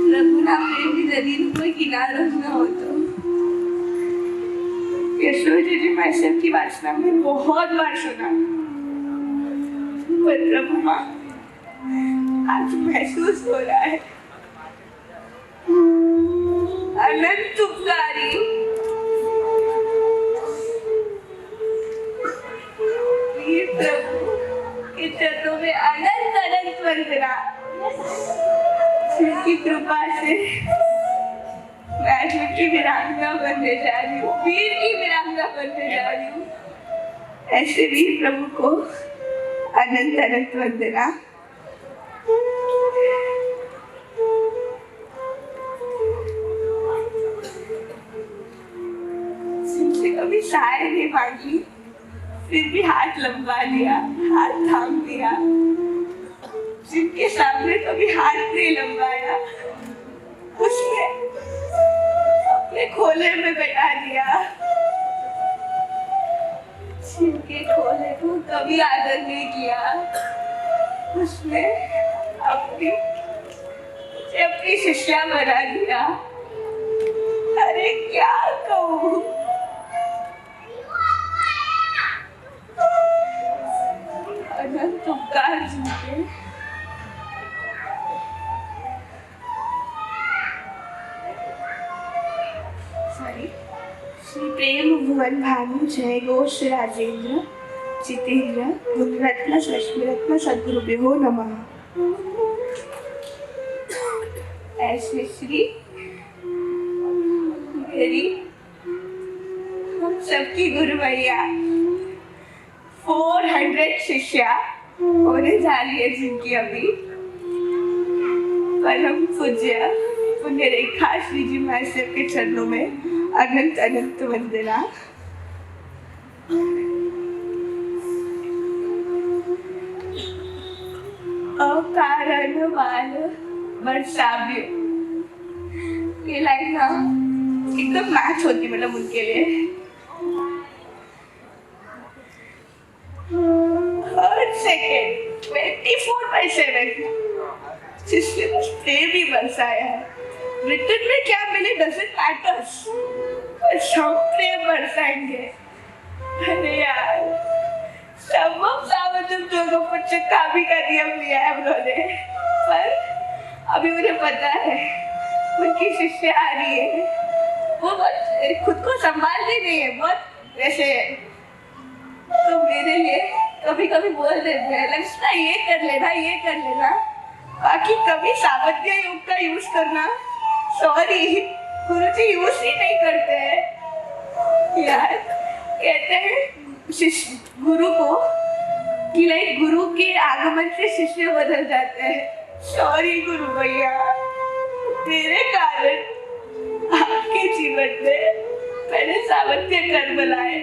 प्रभुना प्रेमની નદીનું કોઈ કિનારો જ ન હોતો। यशोदा जी मैसेज की वासना में बहुत बार सुना, पर प्रभु माँ आज महसूस हो रहा है अनंत उपकारी वीर प्रभु के चरणों में अनंत अनंत वंदना। जिनकी कृपा से मैं उनकी वीरांगना बनने जा रही हूँ, वीर की वीरांगना बनने जा रही हूँ। ऐसे वीर प्रभु को अनंत अनंत वंदना। जिनसे कभी सहाय नहीं मांगी, फिर भी हाथ लंबा लिया, हाथ थाम दिया। जिनके सामने कभी हाथ नहीं लंबाया, उसने अपने खोले में बैठा दिया। जिनके खोले को कभी आदर नहीं किया, उसने अपनी शिष्या बना दिया। अरे क्या कहूँ, अनंत उपकार जिनके। श्री प्रेम भुवन भानु जय घोष राजेंद्र जितेंद्र गुणरत्न लक्ष्मीरत्न सद्गुरुभ्यो नमः। ऐसे श्री मेरी हम सबकी गुरु मैया 400 शिष्या होने जा रही है, जिनकी अभी परम पूज्य पुण्य रेखा श्री जी महाशय के चरणों में अनंत अनंत वंदना। अकारण वाल बरसाव्य, ये लाइन ना एकदम मैच होती मतलब उनके लिए। हर सेकेंड 24/7 जिसने बस प्रेम ही बरसाया है। रिटर्न में क्या मिले डजंट मैटर्स, बस हम प्रेम बरसाएंगे। अरे यार, संभव सावधम जोगों पर चक्काबी का नियम लिया है उन्होंने, पर अभी उन्हें पता है उनकी शिष्या आ रही है, वो बहुत खुद को संभाल नहीं रही है, बहुत वैसे। तो मेरे लिए कभी कभी बोल देते हैं लक्ष्मणा ये कर लेना, ये कर लेना, बाकी कभी सावध्य योग का यूज करना सॉरी गुरुजी यूज ही नहीं करते हैं यार। कहते हैं शिष्य गुरु को कि लाइक गुरु के आगमन से शिष्य बदल जाते हैं। सॉरी गुरु भैया, मेरे कारण आपके जीवन में मैंने सावध्य कर्म लाए।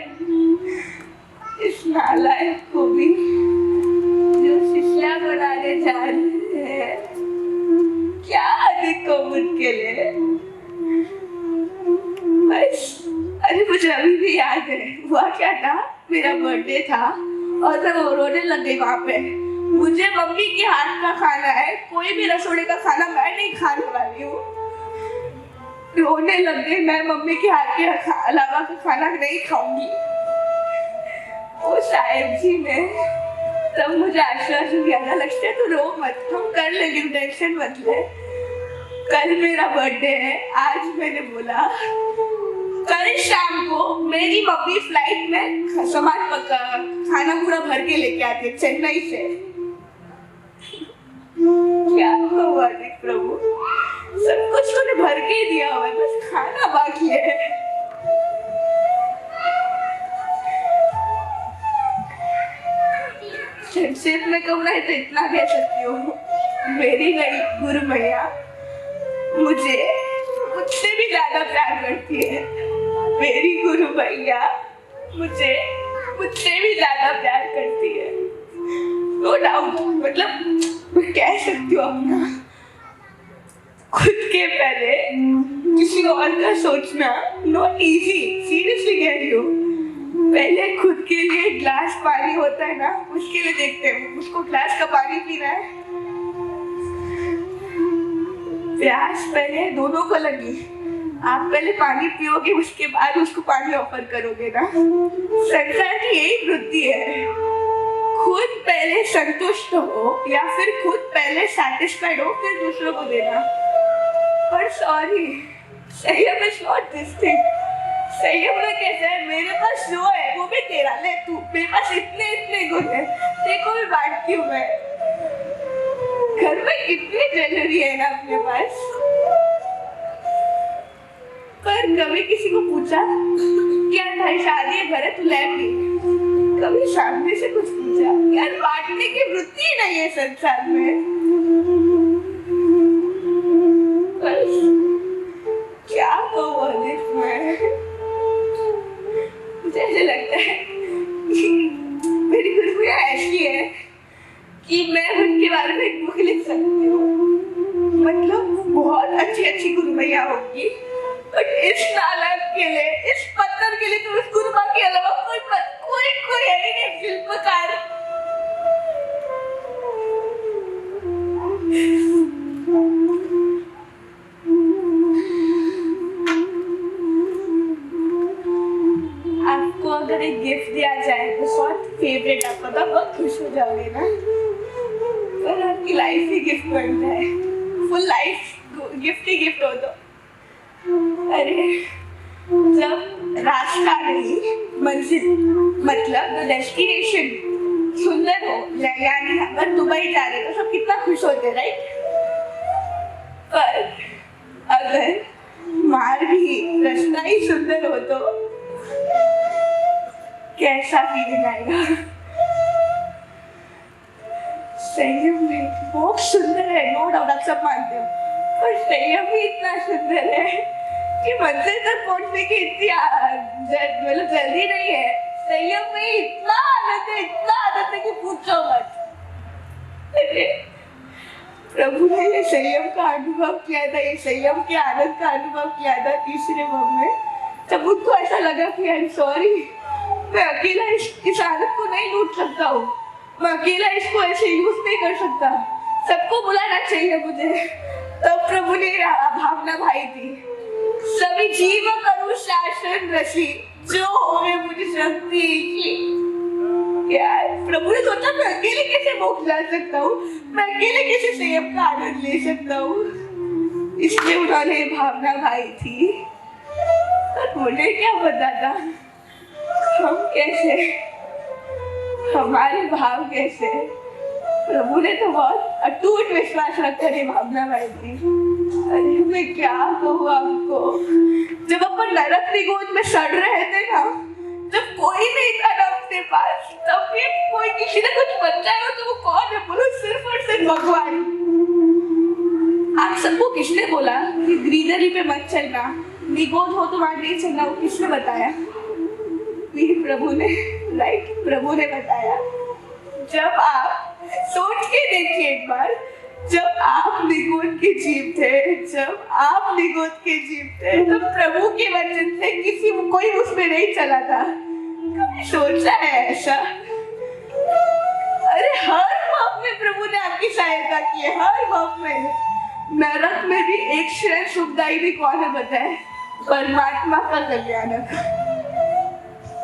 इस नालायक को भी जो शिष्या बनाने जा रहे हैं, क्या अधिक को उनके लिए बस। अरे मुझे अभी भी याद है हुआ क्या था, मेरा बर्थडे था और मैं रोने लग गई वहां पे। मुझे मम्मी के हाथ का खाना है, कोई भी रसोड़े का खाना मैं नहीं खाने वाली हूँ। रोने लग गई, मैं मम्मी के हाथ के अलावा का खाना नहीं खाऊंगी। वो साहिब जी ने तब मुझे आश्वासन दिया ना, लक्ष्य तो रो मत, हम कर लेंगे, टेंशन मत ले। कल मेरा बर्थडे है, आज मैंने बोला कल शाम को मेरी मम्मी फ्लाइट में सामान पका खाना पूरा भर के लेके आती है चेन्नई से। क्या हुआ प्रभु, सब कुछ तूने भर के ही दिया हुआ है, बस खाना बाकी है। संक्षेप में कहूँ ना तो इतना कह सकती हूँ, मेरी नई गुरु मैया मुझे मुझसे भी ज्यादा प्यार करती है। मेरी गुरु मैया मुझे मुझसे भी ज्यादा प्यार करती है, नो डाउट। मतलब मैं कह सकती हूँ अपना खुद के पहले किसी और का सोचना नॉट इजी, सीरियसली कह रही हूँ। पहले खुद के लिए ग्लास पानी होता है ना, उसके लिए देखते हैं उसको ग्लास का पानी पीना है। प्यास पहले दोनों को लगी, आप पहले पानी पियोगे उसके बाद उसको पानी ऑफर करोगे ना। संसार की यही वृत्ति है, खुद पहले संतुष्ट हो या फिर खुद पहले सैटिस्फाइड हो फिर दूसरों को देना। पर सॉरी, संयम इज नॉट दिस थिंग। संयम में कैसा है, मेरे पास जो है वो भी तेरा, ले तू, मेरे पास इतने इतने गुण है, देखो मैं बांटती हूँ। मैं घर में कितनी ज्वेलरी है ना अपने पास, पर कभी किसी को पूछा क्या भाई शादी है, घर है, तू ले भी, कभी सामने से कुछ पूछा? यार बांटने की वृत्ति ही नहीं है संसार में। बस क्या कहूँ मैं, मुझे ऐसे लगता है कि मेरी गुरुया ऐसी है कि मैं उनके बारे में एक बुक लिख सकती हूँ। मतलब बहुत अच्छी अच्छी गुरुमैया होगी, बट इस नालायक के लिए, इस पत्थर के लिए तो इस गुरुमा के अलावा कोई है ही नहीं शिल्पकार। आपको अगर एक गिफ्ट दिया जाए तो बहुत फेवरेट, आपका तो बहुत खुश हो जाओगे ना, पर आपकी लाइफ ही गिफ्ट बन जाए, फुल लाइफ गिफ्ट ही गिफ्ट हो तो, अरे जब रास्ता नहीं मंजिल, मतलब डेस्टिनेशन सुंदर हो, यानी अगर दुबई जा रहे तो सब कितना खुश होते, राइट? पर अगर मार्ग ही, रास्ता ही सुंदर हो तो कैसा फीलिंग आएगा? संयम में बहुत सुंदर है, नो डाउट, आप सब मानते हो, पर संयम भी इतना सुंदर है कि मंजिल तक पहुंचने की इतनी मतलब जल्दी नहीं है। संयम में इतना आनंद है कि पूछो मत। अरे प्रभु ने ये संयम का अनुभव किया था, ये संयम के आनंद का अनुभव किया था तीसरे भाव में, तब उनको ऐसा लगा कि आई एम सॉरी, मैं अकेला इस आनंद को नहीं लूट सकता हूँ, मैं अकेला इसको ऐसे यूज नहीं कर सकता, सबको बुलाना चाहिए मुझे। तब प्रभु ने भावना भाई थी, सभी जीव करूं शासन रसी, जो होवे मुझे शक्ति की। यार प्रभु ने सोचा मैं अकेले कैसे मोक्ष जा सकता हूँ, मैं अकेले कैसे संयम का आनंद ले सकता हूँ, इसलिए उन्होंने भावना भाई थी। पर मुझे क्या पता था हम कैसे, हमारे भाव कैसे। प्रभु ने तो बहुत अटूट विश्वास रखा है भावना भाई थी। अरे मैं क्या कहूँ आपको, जब अपन नरक की गोद में सड़ रहे थे ना, जब कोई नहीं था ना अपने पास, तब भी कोई किसी ने कुछ बताया तो वो कौन है बोलो, सिर्फ और सिर्फ भगवान। आप सबको किसने बोला कि ग्रीनरी पे मत चलना, निगोद हो तो वहां नहीं चलना, वो किसने बताया? प्रभु ने, राइट, प्रभु ने बताया। जब आप सोच के देखिए एक बार, जब आप निगोद के जीव थे, जब आप निगोद के जीव थे, तो प्रभु के वचन से किसी कोई उसमें नहीं चला था। कभी सोचा है ऐसा? अरे हर भाव में प्रभु ने आपकी सहायता की है, हर भाव में। नरक में भी एक क्षण सुखदायी भी कौन है बताए? परमात्मा का कल्याणक।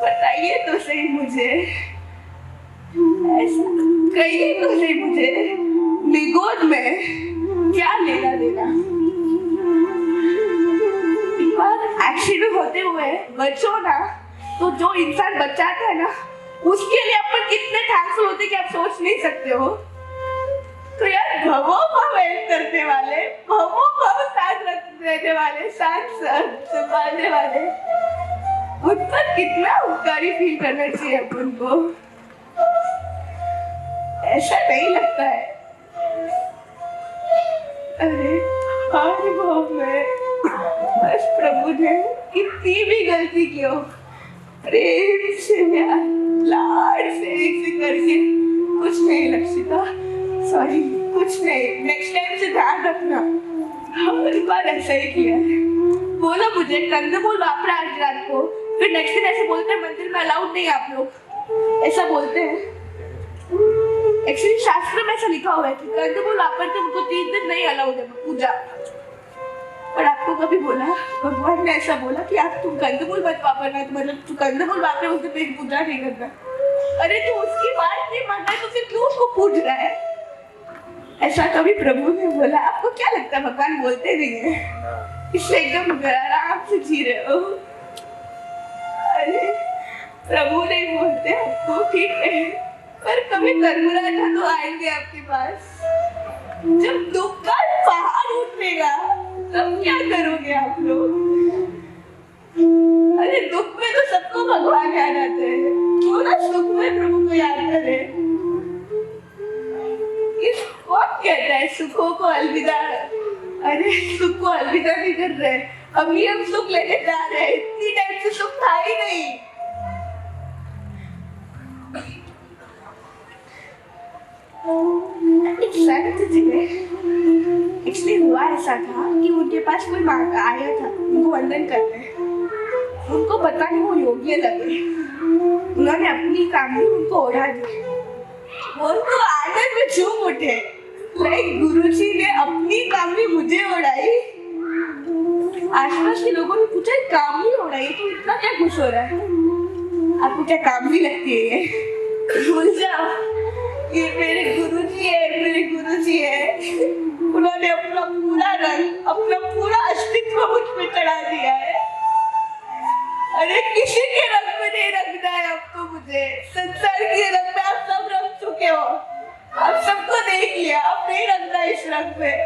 बताइए तो सही मुझे, ऐसा कहिए तो सही मुझे, निगोद में क्या लेना देना? एक बार एक्सीडेंट होते हुए बचो ना, तो जो इंसान बचाता है ना, उसके लिए अपन कितने थैंकफुल होते कि आप सोच नहीं सकते हो। तो यार भवो भव हेल्प करने वाले, भवो भव साथ रखने वाले, साथ संभालने वाले, उन पर कितना उपकारी फील करना चाहिए अपन को। ऐसा नहीं लगता है? अरे हर भाव में बस प्रभु ने कितनी भी गलती की हो, प्रेम से लाड से करके, कुछ नहीं लक्षिता, सॉरी कुछ नहीं, नेक्स्ट टाइम से ध्यान रखना। हर बार ऐसा ही किया है। बोला मुझे कंदमूल वापरा आज रात को, फिर नेक्स्ट दिन ऐसे बोलते हैं मंदिर में अलाउड नहीं आप लोग, ऐसा बोलते हैं। एक्चुअली शास्त्र में ऐसा लिखा हुआ है कि कंदमूल वापरते उनको 3 दिन नहीं अलाउड है पूजा। कभी बोला, भगवान ने ऐसा बोला कि आप तुम कंदमूल मत वापरना, तो मतलब तू कंदमूल वापरे उससे मेरी पूजा नहीं करना। अरे तू उसकी बात नहीं मान रहा है तो फिर क्यों उसको पूज रहा है? ऐसा कभी प्रभु ने बोला? आपको क्या लगता है भगवान बोलते नहीं है, इसलिए एकदम आराम से जी रहे हो? अरे प्रभु नहीं बोलते आपको, ठीक है, पर कभी कर्मरा था तो आएंगे आपके पास। जब दुख का पहाड़ उठेगा तब क्या करोगे आप लोग? अरे दुख में तो सबको भगवान याद आते हैं, क्यों ना सुख में प्रभु को याद करें? इस कौन कहता है सुखों को अलविदा? अरे सुख को अलविदा नहीं कर रहे, अभी हम सुख लेने जा रहे हैं, इतनी टाइम से सुख था ही नहीं। एक संत जी ने, इसलिए हुआ ऐसा था कि उनके पास कोई आया था उनको वंदन करने, उनको पता नहीं वो योग्य लगे, उन्होंने अपनी कामनी उनको ओढ़ा दी, उनको आनंद में झूम उठे, लाइक गुरुजी ने अपनी कामनी मुझे ओढ़ाई। आसपास के लोगों ने पूछा कामनी ओढ़ाई तो इतना क्या खुश हो रहा है? आपको क्या कामनी लगती है? भूल जाओ, ये मेरे गुरुजी है, मेरे गुरुजी है। उन्होंने अपना पूरा रंग, अपना पूरा अस्तित्व मुझ पे चढ़ा दिया है। अरे किसी के रंग में नहीं रंगना है अब तो मुझे, संसार के रंग में आप सब रंग चुके हो, आप सबको देख लिया, अब नहीं रंगना इस रंग में।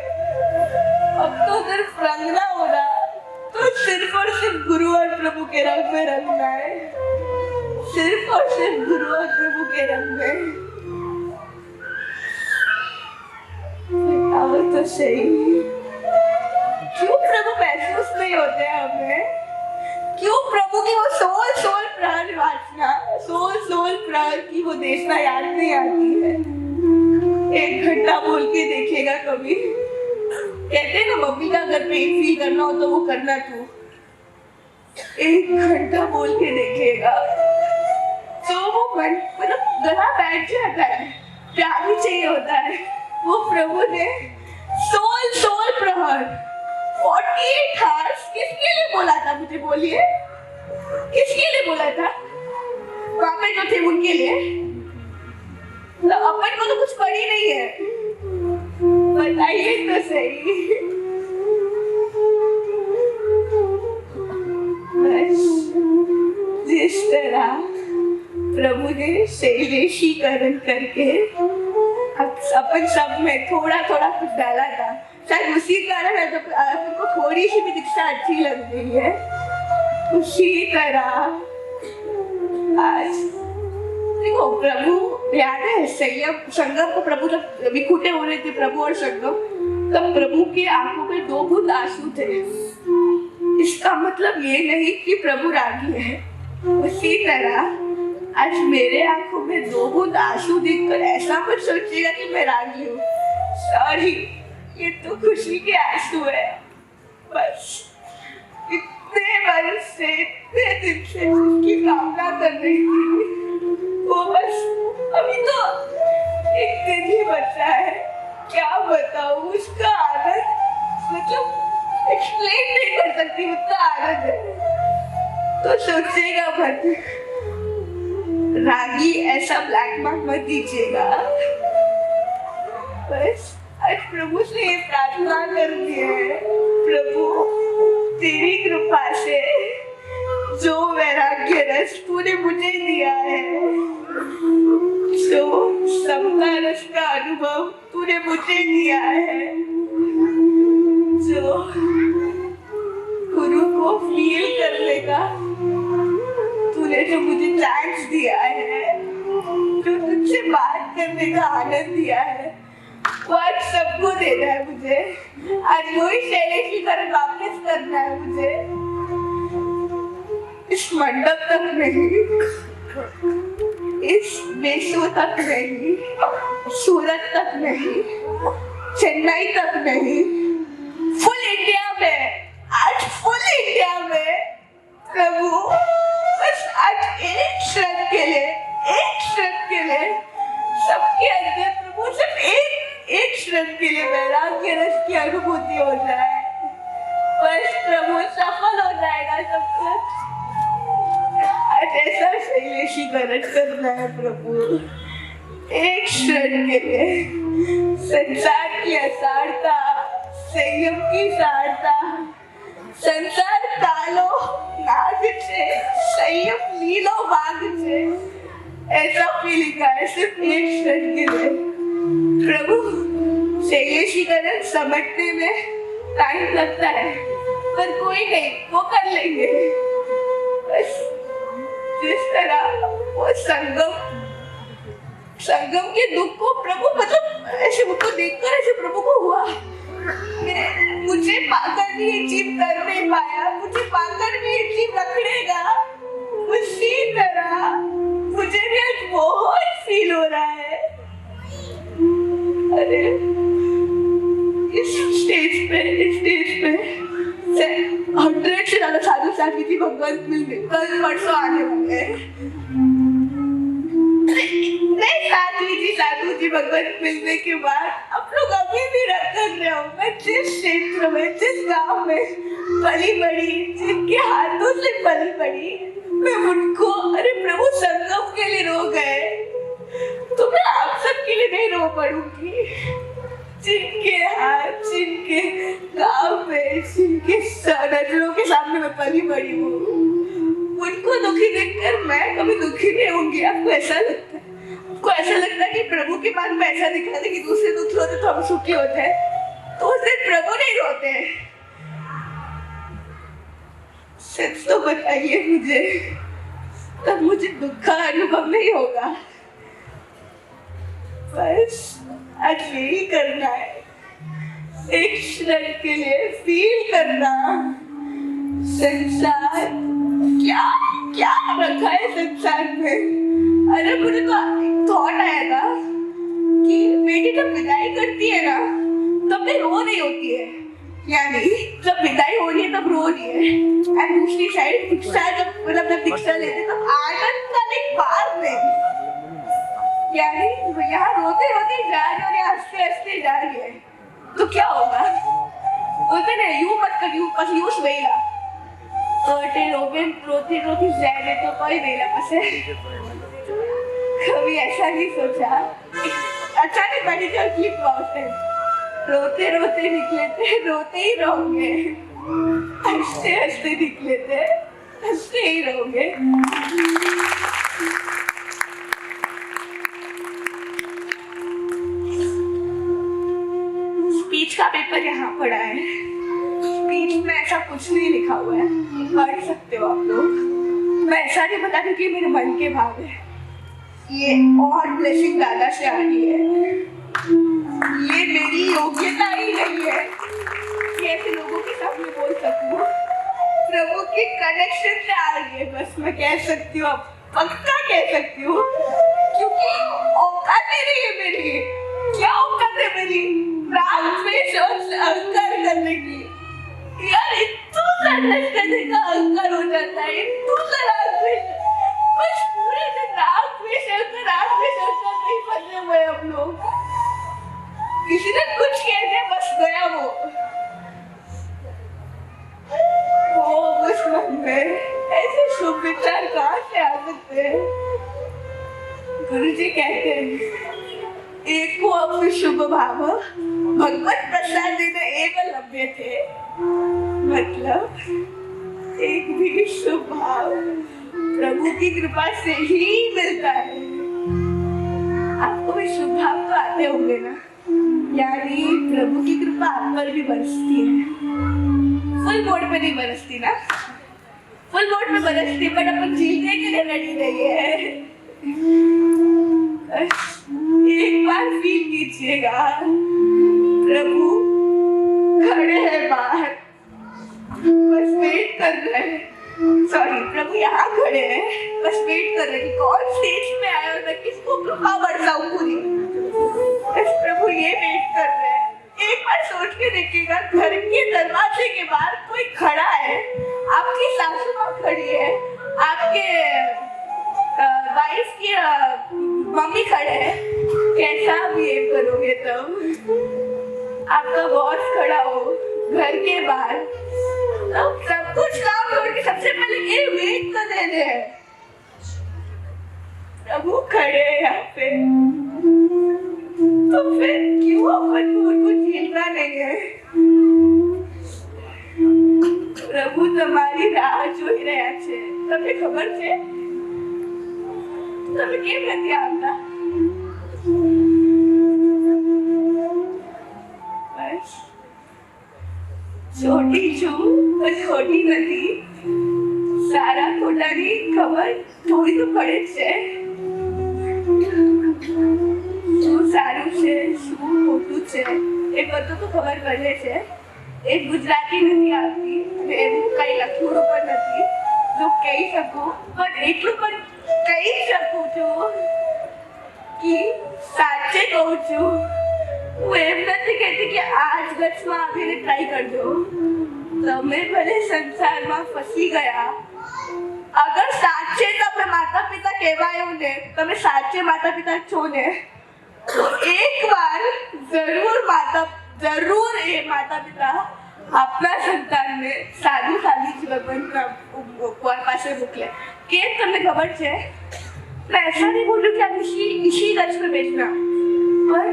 अब तो सिर्फ रंगना होगा तो सिर्फ और सिर्फ गुरु और प्रभु के रंग में रंगना है, सिर्फ और सिर्फ गुरु और प्रभु के रंग में। तो सही, क्यों प्रभु महसूस नहीं होते हमें? क्यों प्रभु की वो सोल प्राण वासना, सोल प्राण की वो देशना याद नहीं आती है? एक घंटा बोल के देखिएगा कभी, कहते हैं ना मम्मी का अगर पेन फील करना हो तो वो करना तू, एक घंटा बोल के देखिएगा तो वो मन मतलब गला बैठ जाता है, प्यार भी चाहिए होता है। वो प्रभु ने सोल प्रहर 48 आवर्स किसके लिए बोला था? मुझे बोलिए, किसके लिए बोला था? वहां पे जो थे उनके लिए, तो अपन को तो कुछ पड़ी नहीं है, बताइए तो सही। बस जिस तरह प्रभु ने शैलेशीकरण करके अपन सब में थोड़ा थोड़ा कुछ डाला था, शायद उसी कारण है तो आपको थोड़ी सी भी दीक्षा अच्छी लग रही है। उसी तरह आज देखो, प्रभु याद है संयम संगम को प्रभु जब विखुटे हो रहे थे प्रभु और संगम, तब प्रभु की आंखों में 2 बूंद आंसू थे। इसका मतलब ये नहीं कि प्रभु रागी है, उसी तरह आज मेरे आंखों में 2 बूंद आंसू देखकर ऐसा मत सोचिएगा कि मैं रागी हूँ, सॉरी, ये तो खुशी के आंसू है। बस इतने वर्ष से, इतने दिन से जिसकी कामना कर रही थी, वो बस अभी तो एक दिन ही बचा है, क्या बताऊँ उसका आनंद, मतलब एक्सप्लेन नहीं कर सकती, उतना आनंद है। तो सोचिएगा मत, रागी ऐसा ब्लैक मार्क मत दीजिएगा। बस आज प्रभु से ये प्रार्थना करती है, प्रभु तेरी कृपा से जो वैराग्य रस तूने मुझे दिया है, जो समता रस का अनुभव तूने मुझे दिया है, जो गुरु को फील करने का तूने जो मुझे चांस दिया है, जो तुझसे बात करने का आनंद दिया है, वो आज सबको देना है मुझे। आज वही शैलेशीकरण वापस करना है मुझे, इस मंडप तक नहीं, इस मेसो तक नहीं, सूरत तक नहीं, चेन्नई तक नहीं, फुल इंडिया में, आज फुल इंडिया में प्रभु बस आज एक क्षण के लिए, एक क्षण के लिए सबके अंदर प्रभु सिर्फ एक क्षण के लिए वैराग्य रस की अनुभूति हो जाए। बस स्मरण करना है प्रभु, एक क्षण के लिए संसार की असारता, संयम की सारता, संसार तालो नाग छे, संयम लीलो भाग छे, ऐसा फीलिंग है सिर्फ एक क्षण के लिए। प्रभु संयशीकरण समझने में टाइम लगता है, पर कोई नहीं, वो कर लेंगे। बस जिस तरह वो संगम के दुख को प्रभु, मतलब ऐसे मुझको देखकर ऐसे प्रभु को हुआ, मुझे पाकर भी ये जीव कर नहीं पाया, मुझे पाकर भी ये जीव रखड़ेगा, उसी तरह मुझे भी आज बहुत फील हो रहा है। अरे इस स्टेज पे 100 से ज्यादा साधु साध्वी जी भगवान मिलने कल परसों आने वाले हैं। साधु जी भगवान मिलने के बाद आप लोग अभी भी रख रहे हो, मैं जिस क्षेत्र में, जिस गांव में पली बड़ी, जिनके हाथों से पली बड़ी, मैं उनको, अरे प्रभु संगम के लिए रो गए, तो मैं आप सबके लिए नहीं रो पड़ूंगी। जिनके हाथ, जिनके गांव में, जिनके नजरों के सामने मैं पली बड़ी हूँ, उनको दुखी देखकर मैं कभी दुखी नहीं होंगी। आपको ऐसा लगता है? आपको ऐसा लगता है कि प्रभु के बाद में ऐसा दिखाते कि दूसरे दुखी होते तो हम सुखी होते हैं, तो उससे प्रभु नहीं रोते। सच तो बताइए मुझे, तब मुझे दुख का अनुभव नहीं होगा। बस आज यही करना है, एक क्षण के लिए फील करना, संसार क्या क्या रखा है संसार में। अरे मुझे तो थॉट आया था कि बेटी जब विदाई करती है ना, तब भी रो रही होती है, यानी जब विदाई हो रही है तब रो रही है, और दूसरी साइड दीक्षा, जब दीक्षा लेते तब आनंद का एक बात नहीं, यानी यहाँ रोते रोते जा रही और यहाँ हंसते हंसते जा रही है, तो क्या होगा? बोलते ना यू मत कर, यू बस यूज वेला रोती रोती जाए तो कोई वेला बस है। कभी ऐसा नहीं सोचा, अचानक बैठी थी और क्लिक बहुत है, रोते रोते निकले थे, रोते ही रहोगे, हंसते हंसते निकले थे, हंसते ही रहोगे। स्पीच का पेपर यहाँ पड़ा है, स्पीच में ऐसा कुछ नहीं लिखा हुआ है, पढ़ सकते हो आप लोग। मैं ऐसा नहीं बता रही कि मेरे मन के भाव है, ये और ब्लेसिंग दादा से आ रही है, ये मेरी योग्यता ही नहीं है कि ऐसे लोगों के सामने बोल सकूं, प्रभु के कनेक्शन से आ रही है। बस मैं कह सकती हूँ, पक्का कह सकती हूँ, क्योंकि औकात नहीं है मेरी। क्या औकात है मेरी? राग द्वेष और अहंकार करने की। यार इतना करने का अहंकार हो जाता है, इतना राग द्वेष, बस पूरे दिन राग द्वेष नहीं फंसे हुए हम लोग। किसी ने कुछ कह दिया, बस गया वो उस मन में ऐसे शुभ विचार कहाँ से आ सकते हैं? गुरुजी कहते हैं एको अपि शुभ भाव भगवत प्रसाद एवं लभ्य थे, मतलब एक भी शुभ भाव प्रभु की कृपा से ही मिलता है। आपको भी शुभ भाव तो आते होंगे ना, यानी प्रभु की कृपा आप पर भी बरसती है। फुल मोड पे नहीं बरसती ना, फुल मोड पे बरसती, बट अपन जीने के लिए रेडी नहीं है। एक बार फील कीजिएगा, प्रभु खड़े हैं बाहर, बस वेट कर रहे हैं। सॉरी, प्रभु यहाँ खड़े हैं, बस वेट कर रहे हैं कि कौन स्टेज में आया और मैं किसको कृपा बरसाऊं पूरी। बस प्रभु ये वेट कर रहे हैं। एक बार सोच के देखिएगा, घर के दरवाजे के बाहर कोई खड़ा है, आपकी सासू माँ खड़ी है, आपके वाइफ की मम्मी खड़े हैं, कैसा बिहेव करोगे तब? आपका बॉस खड़ा हो घर के बाहर, तब सब कुछ काम छोड़ के सबसे पहले ये वेट कर रहे हैं। प्रभु खड़े हैं यहाँ पे, तो फिर क्यों अपन को झेलना नहीं है? प्रभु तुम्हारी राह જોઈ રહ્યા છે, તમને ખબર છે? તમે કેમ નથી આવતા? બસ छोटी છું પણ ખોટી નથી. સારા ખોટાની ખબર થોડી તો પડે જ છે. શું સારું છે શું ખોટું છે એ બધું તો ખબર પડે છે. એક ગુજરાતી નથી આવતી અને એવું કઈ લખ્યું પણ નથી જો કહી શકું, પણ એટલું પણ કહી શકું છું કે સાચે કહું છું. હું એમ નથી કહેતી કે આ જ ગચમાં આવીને ટ્રાય કરજો. તમે ભલે સંસારમાં ફસી ગયા, અગર સાચે તમે માતા પિતા કહેવાયો ને, તમે સાચે માતા પિતા છો ને, તો એક વાર જરૂર એ માતા પિતા આપના સંતાનને સાદી સાદી જીવન પાસે મોકલે. કેમ તમને ખબર છે? मैं ऐसा नहीं बोल रही कि आप इसी गज पे बेचना, पर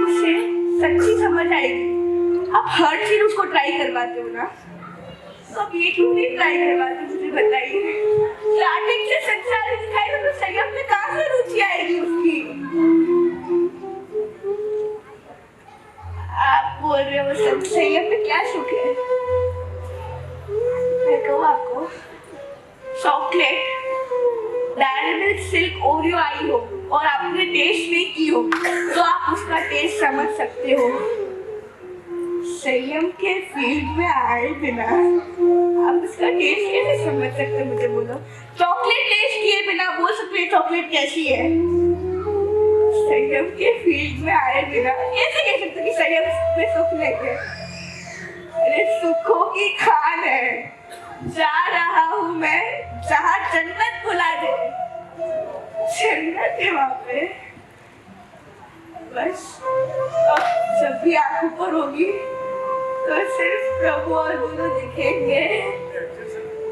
उसे सच्ची समझ आएगी. आप हर चीज उसको ट्राई करवाते हो ना, तो अब ये क्यों नहीं ट्राई करवाते? मुझे बताइए. स्टार्टिंग से संसार दिखाई तो संयम में कहाँ से रुचि आएगी उसकी? आप बोल रहे हो संयम में क्या सुख है? मैं कहूँ आपको, chocolate Dairy Milk Silk Oreo आई हो और आपने टेस्ट नहीं की हो तो आप उसका टेस्ट समझ सकते हो. संयम के फील्ड में आए बिना आप उसका टेस्ट कैसे समझ सकते? मुझे बोलो. चॉकलेट टेस्ट किए बिना बोल सकते हैं चॉकलेट कैसी है? संयम के फील्ड में आए बिना कैसे कह सकते कि संयम में सुख नहीं है? अरे सुखों की खान है. जा रहा हूँ मैं जहाँ जन्नत बुला दे. जन्नत है वहाँ पे. बस अब जब भी आँख ऊपर होगी तो सिर्फ प्रभु और गुरु दिखेंगे.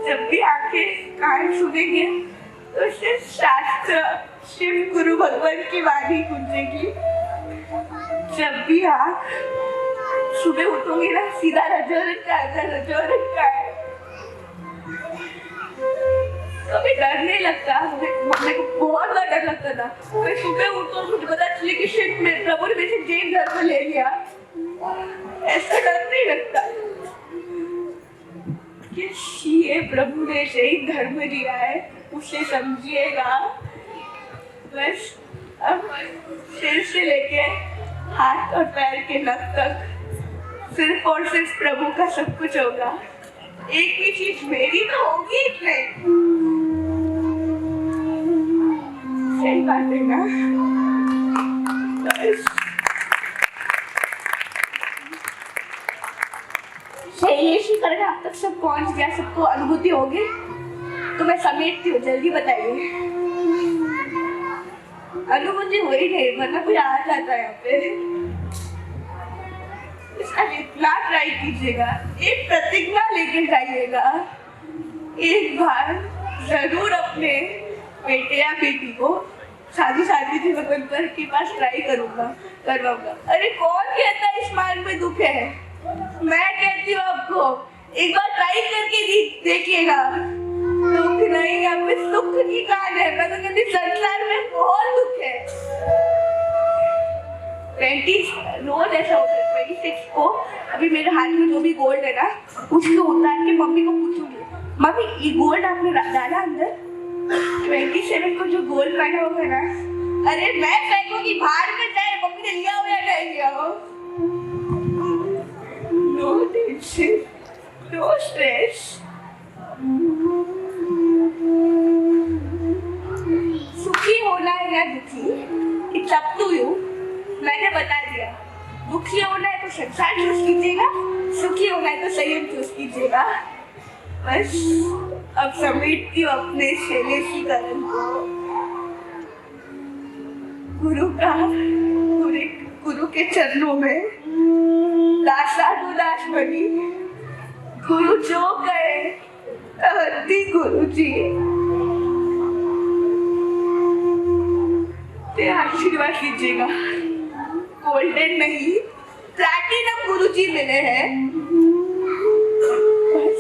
जब भी आंखें कान सुनेंगे तो सिर्फ शास्त्र शिव गुरु भगवान की वाणी गूंजेगी. जब भी आँख सुबह उठोगी ना, सीधा रजोरन का है. कभी डर नहीं लगता. मुझे बहुत बार डर लगता था. मैं सुबह उठता मुझे पता चले कि शिव में प्रभु ने मेरे से जैन धर्म ले लिया. ऐसा डर नहीं लगता कि ये प्रभु ने जैन धर्म दिया है, उसे समझिएगा. बस अब सिर से लेके हाथ और पैर के नख तक सिर्फ और सिर्फ प्रभु का सब कुछ होगा. एक भी चीज मेरी तो होगी नहीं. सही बात है ना? शैलेश करके आप तक सब पहुंच गया, सबको अनुभूति होगी. तो मैं समेटती हूँ, जल्दी बताइए. अनुभूति हो ही नहीं, वरना कोई आ जाता है यहाँ पे. इसका इतना ट्राई कीजिएगा, एक प्रतिज्ञा लेके जाइएगा. एक बार जरूर अपने बेटे या बेटी को शादी थी भगवंतर के पास ट्राई करवाऊंगा. अरे कौन कहता है इस मान में दुख है? मैं कहती हूँ आपको, एक बार ट्राई करके देखिएगा. दुख नहीं, यहाँ पे सुख की कहान है. मैं तो कहती संसार में बहुत दुख है. 20 रोज ऐसा होता है. 26 को अभी मेरे हाथ में जो भी गोल्ड है ना, उसको उतार के मम्मी को पूछूंगी, मम्मी ये गोल्ड आपने डाला अंदर? 27 को जो गोल्ड पहना होगा ना, अरे मैं फेंकूंगी, बाहर में जाए मम्मी ने लिया हो या नहीं लिया हो. No tension, no stress. सुखी होना है या दुखी, इट्स अप टू यू. मैंने बता दिया. दुखी होना है तो संसार चूज कीजिएगा, सुखी होना है तो संयम चूज कीजिएगा. बस अब समेटती हूँ अपने शैलेशीकरण को. गुरु के चरणों में दास बनी. गुरु जो कहे गुरु जी. ते आशीर्वाद कीजिएगा। गोल्डन नहीं, प्लैटिनम गुरुजी मिले हैं। बस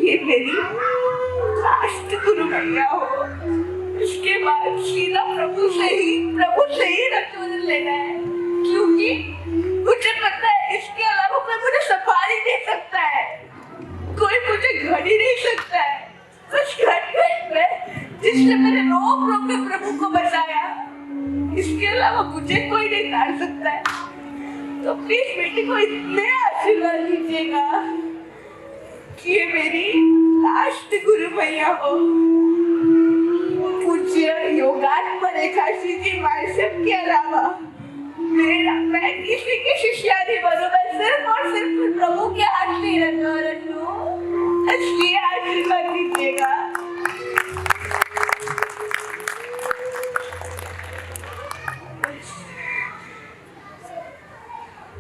ये मेरी लास्ट गुरु मैया हो। इसके बाद सीधा प्रभु से ही रक्षाबंधन लेना है, क्योंकि मुझे पता है इसके अलावा कोई मुझे संभाल ही नहीं सकता है, कोई मुझे घर ही नहीं सकता है। बस घर में जिसने मेरे रोक में प्रभु को बचाया, इसके अलावा मुझे कोई नहीं डाल सकता है। तो प्लीज बेटी को इतने आशीर्वाद दीजिएगा कि ये मेरी लास्ट गुरु मैया हो। पूज्य योगात्मा रेखाश्री जी माइसेफ के अलावा मैं किसी की शिष्या नहीं बनूं। मैं सिर्फ और सिर्फ प्रभु के हाथ में रहूं। इसलिए आशीर्वाद दीजिएगा।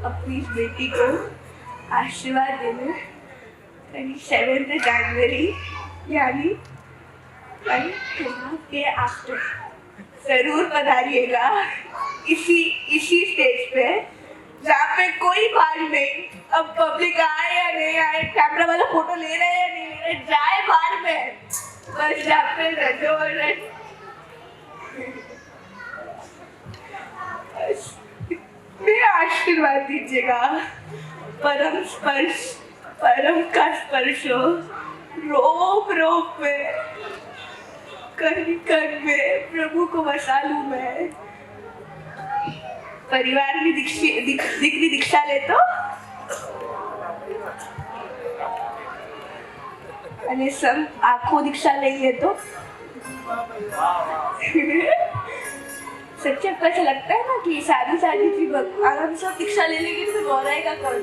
अपनी बेटी को आशीर्वाद देने 27 जनवरी यानी के आफ्टर जरूर पधारिएगा इसी स्टेज पे, जहाँ पे कोई बात नहीं। अब पब्लिक आए या नहीं आए, कैमरा वाला फोटो ले रहे हैं या नहीं ले रहे, जाए बाहर में, बस जहाँ पे मैं आशीर्वाद दीजिएगा। परम का स्पर्श हो, रोप में, कण में प्रभु को बसा लूं मैं। परिवार में दीकरी दीक्षा ले तो अने सब आंखों दीक्षा लेंगे तो सच्चे पता लगता है ना कि साधु जी अगर सब दीक्षा ले लेंगे तो गौराएगा कौन।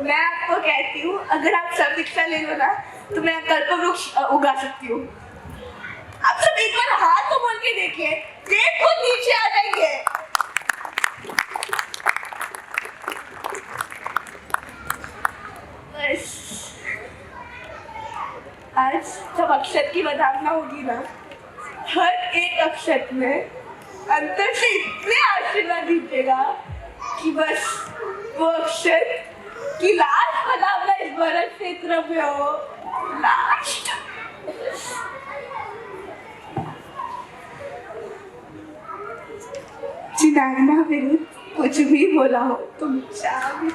मैं आपको कहती हूँ, अगर आप सब दीक्षा ले लो ना तो मैं कल्पवृक्ष उगा सकती हूँ। आप सब एक बार हाथ तो बोल के देखिए, देखो नीचे आ जाएंगे। आज जब अक्षत की वंदना होगी ना, हर एक अक्षत में अंतर से इतने आशीर्वाद दीजिएगा कि बस वो अक्षत की लास्ट वंदना इस भरत क्षेत्र में हो। लास्ट जिनाना विरुद्ध कुछ भी बोला हो तुम चाहे